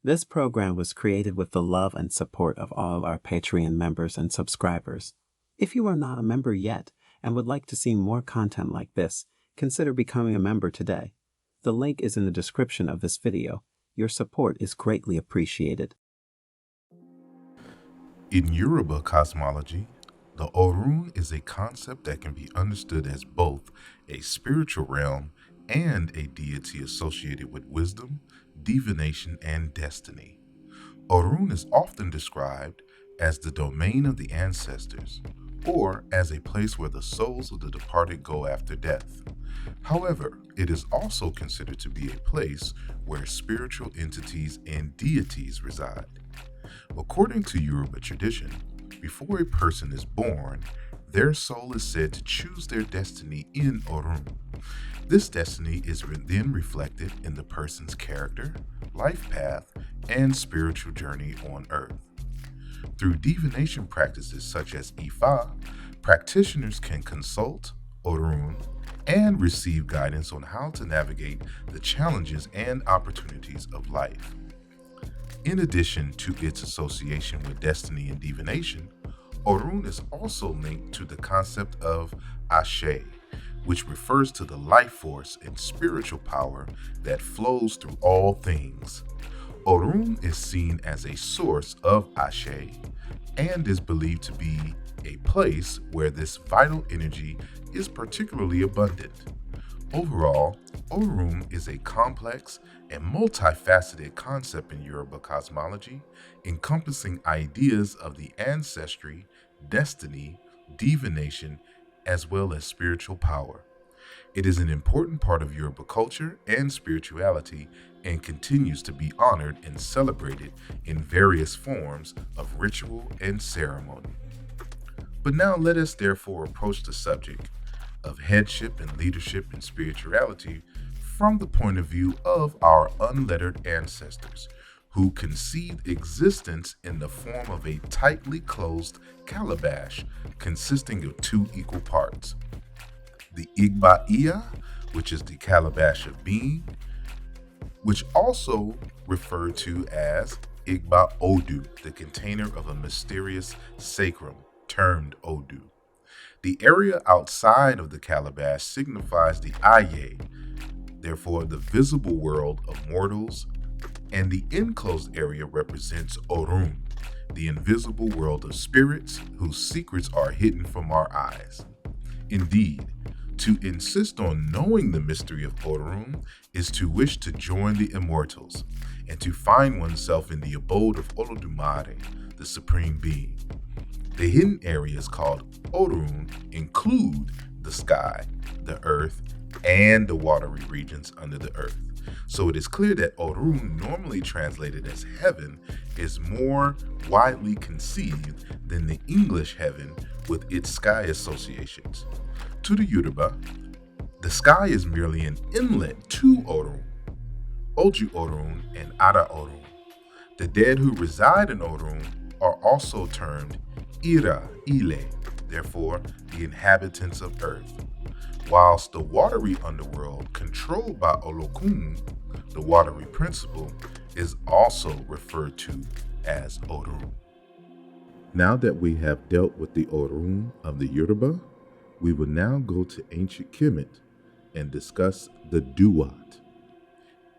This program was created with the love and support of all our Patreon members and subscribers. If you are not a member yet and would like to see more content like this, consider becoming a member today. The link is in the description of this video. Your support is greatly appreciated. In Yoruba cosmology, the Orun is a concept that can be understood as both a spiritual realm and a deity associated with wisdom, divination, and destiny. Orun is often described as the domain of the ancestors, or as a place where the souls of the departed go after death. However, it is also considered to be a place where spiritual entities and deities reside. According to Yoruba tradition, before a person is born, their soul is said to choose their destiny in Orun. This destiny is then reflected in the person's character, life path, and spiritual journey on earth. Through divination practices such as Ifa, practitioners can consult Orun and receive guidance on how to navigate the challenges and opportunities of life. In addition to its association with destiny and divination, Orun is also linked to the concept of Ashe, which refers to the life force and spiritual power that flows through all things. Orun is seen as a source of Ashe and is believed to be a place where this vital energy is particularly abundant. Overall, Orun is a complex and multifaceted concept in Yoruba cosmology, encompassing ideas of the ancestry, destiny, divination, as well as spiritual power. It is an important part of Yoruba culture and spirituality and continues to be honored and celebrated in various forms of ritual and ceremony. But now let us therefore approach the subject of headship and leadership and spirituality from the point of view of our unlettered ancestors, who conceived existence in the form of a tightly closed calabash consisting of two equal parts. The dwA, which is the calabash of being, which also referred to as Odu, the container of a mysterious sacrum termed Odu. The area outside of the calabash signifies the Aye, therefore the visible world of mortals, and the enclosed area represents Orun, the invisible world of spirits whose secrets are hidden from our eyes. Indeed, to insist on knowing the mystery of Orun is to wish to join the immortals and to find oneself in the abode of Olodumare, the Supreme Being. The hidden areas called Orun include the sky, the earth, and the watery regions under the earth. So it is clear that Orun, normally translated as heaven, is more widely conceived than the English heaven with its sky associations. To the Yoruba, the sky is merely an inlet to Orun, Oji Orun and Ara Orun. The dead who reside in Orun are also termed Ira, Ile, therefore the inhabitants of earth, whilst the watery underworld controlled by Olokun, the watery principle, is also referred to as Orun. Now that we have dealt with the Orun of the Yoruba, we will now go to ancient Kemet and discuss the Duat.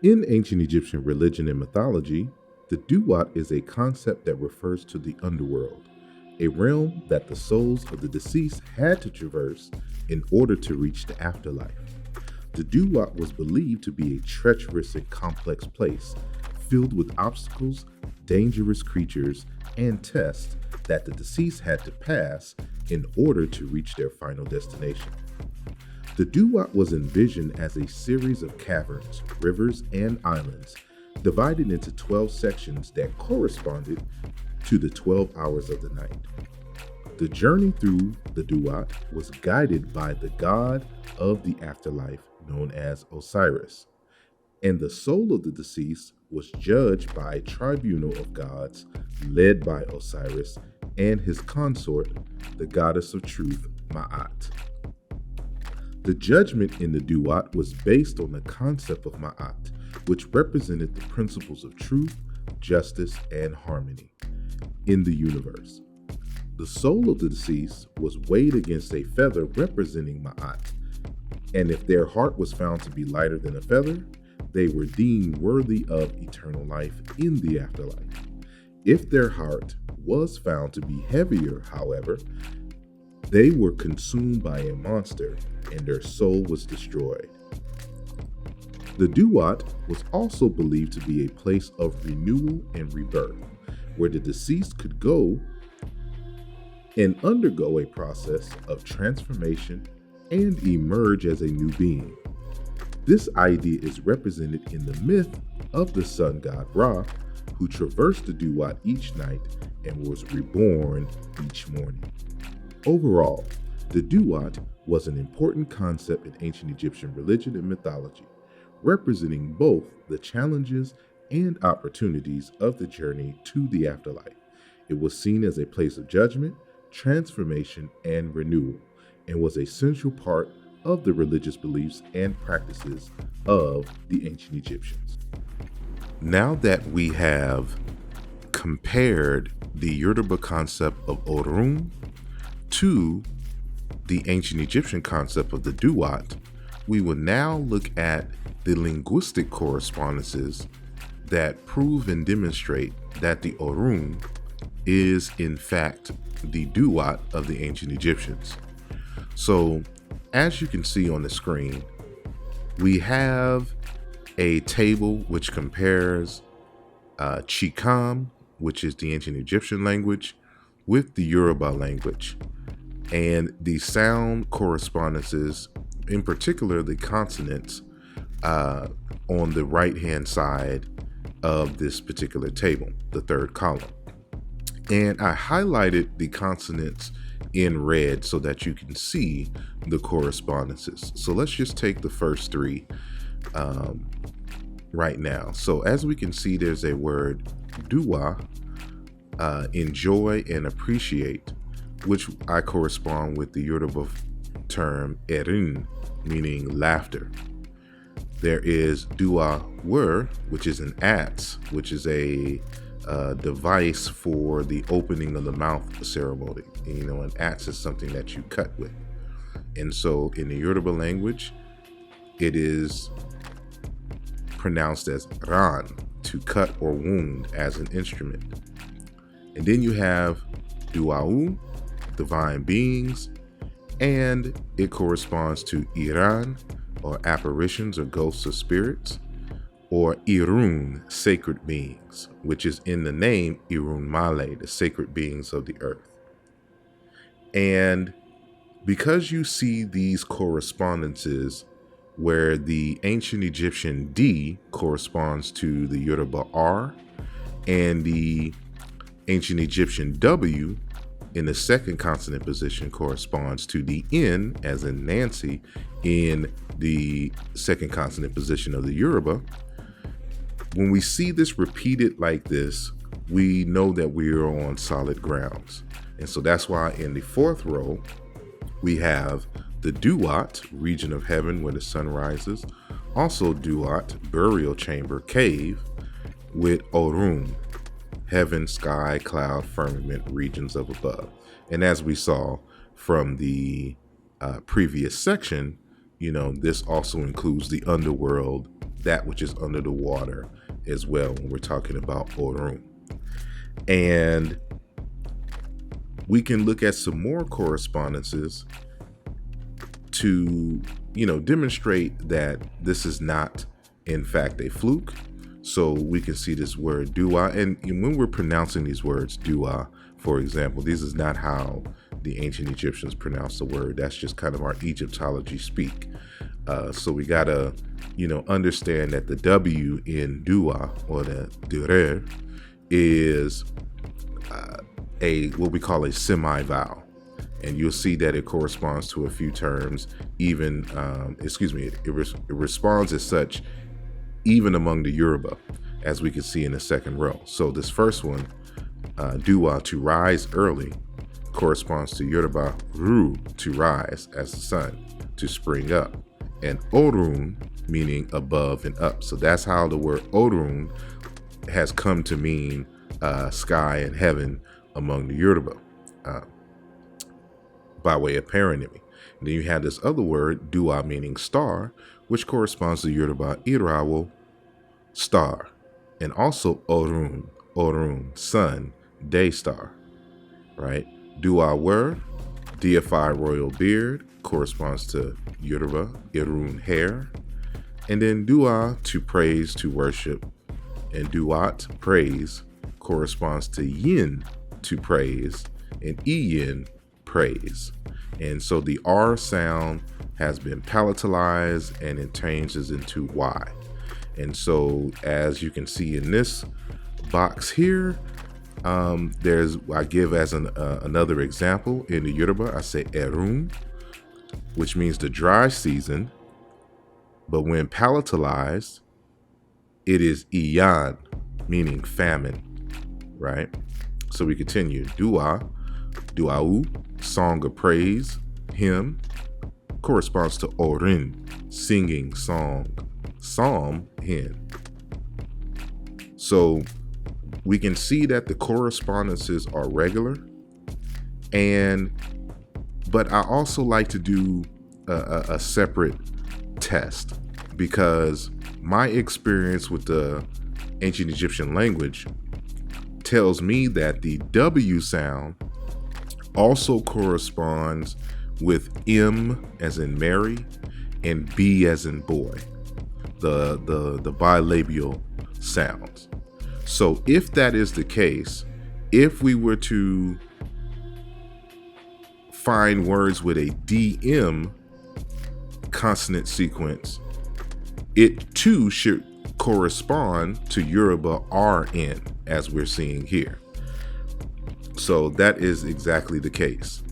In ancient Egyptian religion and mythology, the Duat is a concept that refers to the underworld, a realm that the souls of the deceased had to traverse in order to reach the afterlife. The Duat was believed to be a treacherous and complex place, filled with obstacles, dangerous creatures, and tests that the deceased had to pass in order to reach their final destination. The Duat was envisioned as a series of caverns, rivers, and islands, divided into 12 sections that corresponded to the 12 hours of the night. The journey through the Duat was guided by the god of the afterlife known as Osiris, and the soul of the deceased was judged by a tribunal of gods led by Osiris and his consort, the goddess of truth, Ma'at. The judgment in the Duat was based on the concept of Ma'at, which represented the principles of truth, justice, and harmony in the universe. The soul of the deceased was weighed against a feather representing Ma'at, and if their heart was found to be lighter than a feather, they were deemed worthy of eternal life in the afterlife. If their heart was found to be heavier, however, they were consumed by a monster and their soul was destroyed. The Duat was also believed to be a place of renewal and rebirth, where the deceased could go and undergo a process of transformation and emerge as a new being. This idea is represented in the myth of the sun god Ra, who traversed the Duat each night and was reborn each morning. Overall, the Duat was an important concept in ancient Egyptian religion and mythology, representing both the challenges and opportunities of the journey to the afterlife. It was seen as a place of judgment, transformation, and renewal, and was a central part of the religious beliefs and practices of the ancient Egyptians. Now that we have compared the Yoruba concept of Orun to the ancient Egyptian concept of the Duat, we will now look at the linguistic correspondences that prove and demonstrate that the Orun is in fact the Duat of the ancient Egyptians. So, as you can see on the screen, we have a table which compares Chikam, which is the ancient Egyptian language, with the Yoruba language. And the sound correspondences, in particular the consonants, on the right-hand side of this particular table, the third column. And I highlighted the consonants in red so that you can see the correspondences. So let's just take the first three right now. So as we can see, there's a word dwA, enjoy and appreciate, which I correspond with the Yoruba term erin, meaning laughter. There is dwA, which is an ats, which is a device for the opening of the mouth ceremony. You know, an ats is something that you cut with. And so in the Yoruba language, it is pronounced as ran, to cut or wound as an instrument. And then you have dwa'u, divine beings, and it corresponds to Iran, or apparitions or ghosts of spirits, or Irun, sacred beings, which is in the name Irun Male, the sacred beings of the earth. And because you see these correspondences where the ancient Egyptian D corresponds to the Yoruba R, and the ancient Egyptian W in the second consonant position corresponds to the N, as in Nancy, in the second consonant position of the Yoruba. When we see this repeated like this, we know that we are on solid grounds. And so that's why in the fourth row, we have the Duat, region of heaven where the sun rises. Also Duat, burial chamber, cave, with Orun, heaven, sky, cloud, firmament, regions of above. And as we saw from the previous section, you know, this also includes the underworld, that which is under the water as well, when we're talking about Orun. And we can look at some more correspondences to, you know, demonstrate that this is not, in fact, a fluke. So we can see this word dwA, and when we're pronouncing these words, dwA, for example, this is not how the ancient Egyptians pronounced the word. That's just kind of our Egyptology speak. So we gotta, you know, understand that the W in dwA, or the dure, is what we call a semi-vowel. And you'll see that it corresponds to a few terms, even, it responds as such even among the Yoruba, as we can see in the second row. So this first one, dwA, to rise early, corresponds to Yoruba ru, to rise as the sun, to spring up, and Orun, meaning above and up. So that's how the word Orun has come to mean sky and heaven among the Yoruba by way of paronymy. And then you have this other word, dwA, meaning star, which corresponds to Yoruba irawo, star, and also Orun, sun, day star, right? dwA word, deified royal beard, corresponds to Yoruba, Irun, hair. And then dwA, to praise, to worship. And Duat, praise, corresponds to yin, to praise, and iyin, praise. And so the R sound has been palatalized and it changes into Y. And so as you can see in this box here, I give as another example in the Yoruba, I say Orun, which means the dry season, but when palatalized, it is Iyan, meaning famine, right? So we continue. dwA, song of praise, hymn, corresponds to Orun, singing song, psalm, hymn. So we can see that the correspondences are regular, but I also like to do a separate test, because my experience with the ancient Egyptian language tells me that the W sound also corresponds with M as in Mary and B as in boy, the bilabial sounds. So if that is the case, if we were to find words with a DM consonant sequence, it too should correspond to Yoruba RN, as we're seeing here. So that is exactly the case.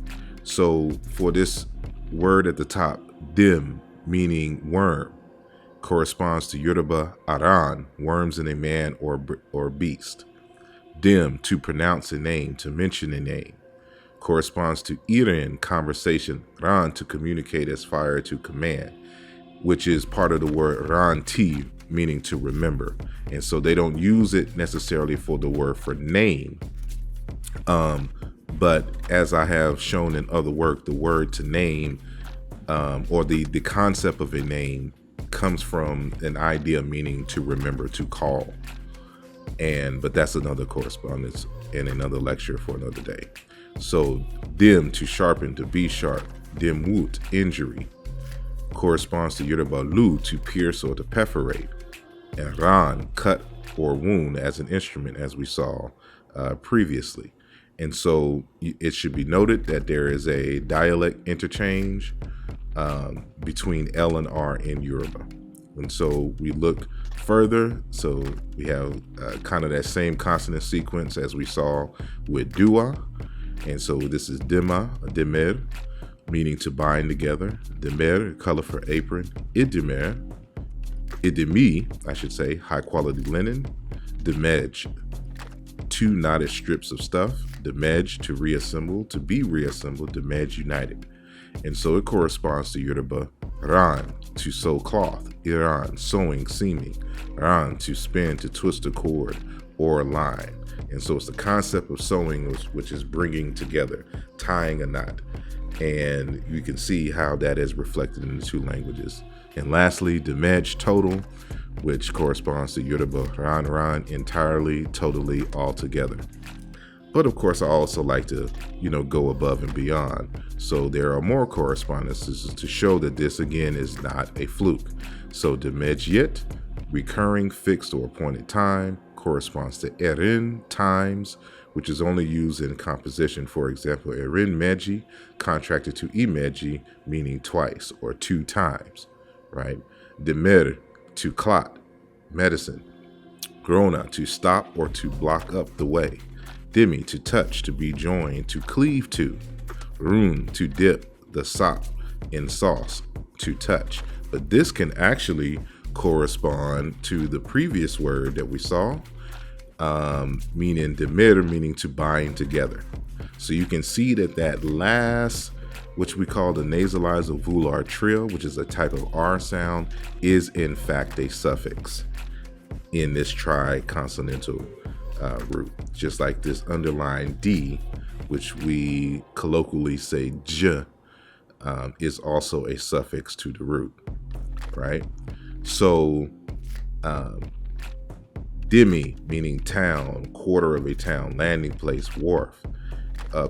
So for this word at the top, dim, meaning worm, corresponds to Yoruba aran, worms in a man or beast. Dim, to pronounce a name, to mention a name, corresponds to irin, conversation, ran, to communicate as fire, to command, which is part of the word ranti, meaning to remember. And so they don't use it necessarily for the word for name. But as I have shown in other work, the word to name, or the concept of a name, comes from an idea meaning to remember, to call. But that's another correspondence and another lecture for another day. So dim, to sharpen, to be sharp. Dim woot, injury, corresponds to Yoruba lu, to pierce or to perforate. And ran, cut or wound, as an instrument, as we saw previously. And so it should be noted that there is a dialect interchange between L and R in Yoruba. And so we look further, so we have kind of that same consonant sequence as we saw with dwA. And so this is dima, demer, meaning to bind together. Demer, color for apron. Idimer, idimi, I should say, high quality linen. Demej, two knotted strips of stuff. Demej, to reassemble, to be reassembled. Demej, united. And so it corresponds to Yoruba ran, to sew cloth. Iran, sewing, seaming. Ran, to spin, to twist a cord or a line. And so it's the concept of sewing, which is bringing together, tying a knot. And you can see how that is reflected in the two languages. And lastly, demej, total, which corresponds to Yoruba ran, entirely, totally, altogether. But of course, I also like to, go above and beyond. So there are more correspondences to show that this, again, is not a fluke. So demejyet, recurring, fixed, or appointed time, corresponds to erin, times, which is only used in composition. For example, erin meji, contracted to imeji, meaning twice or two times, right? Demer, to clot, medicine. Grona, to stop or to block up the way. Dimi, to touch, to be joined, to cleave to. Run, to dip the sop in sauce, to touch. But this can actually correspond to the previous word that we saw, meaning demir, meaning to bind together. So you can see that last, which we call the nasalized or volar trill, which is a type of R sound, is in fact a suffix. in this tri-consonantal root, just like this underlying D, which we colloquially say J, is also a suffix to the root, right? So Demi, meaning town, quarter of a town, landing place, wharf,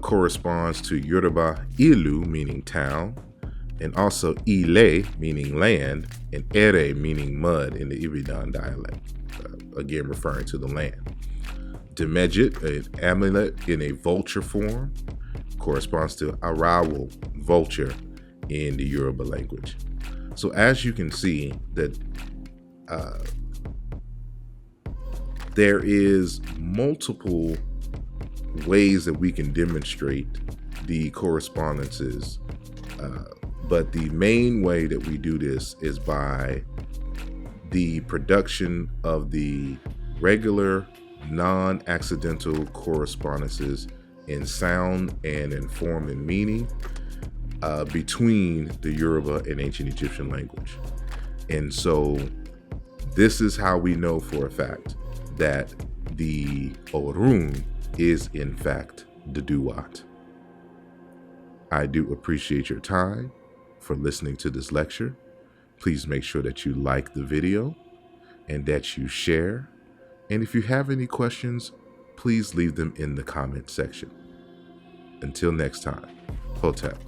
corresponds to Yoruba Ilu, meaning town, and also Ile, meaning land, and Ere, meaning mud in the Ibadan dialect, again referring to the land. Demejet, an amulet in a vulture form, corresponds to Arawo, vulture, in the Yoruba language. So as you can see that there is multiple ways that we can demonstrate the correspondences, but the main way that we do this is by the production of the regular non-accidental correspondences in sound and in form and meaning between the Yoruba and ancient Egyptian language. And so this is how we know for a fact that the Orun is in fact the Duat. I do appreciate your time for listening to this lecture. Please make sure that you like the video and that you share. And if you have any questions, please leave them in the comment section. Until next time, Hotep.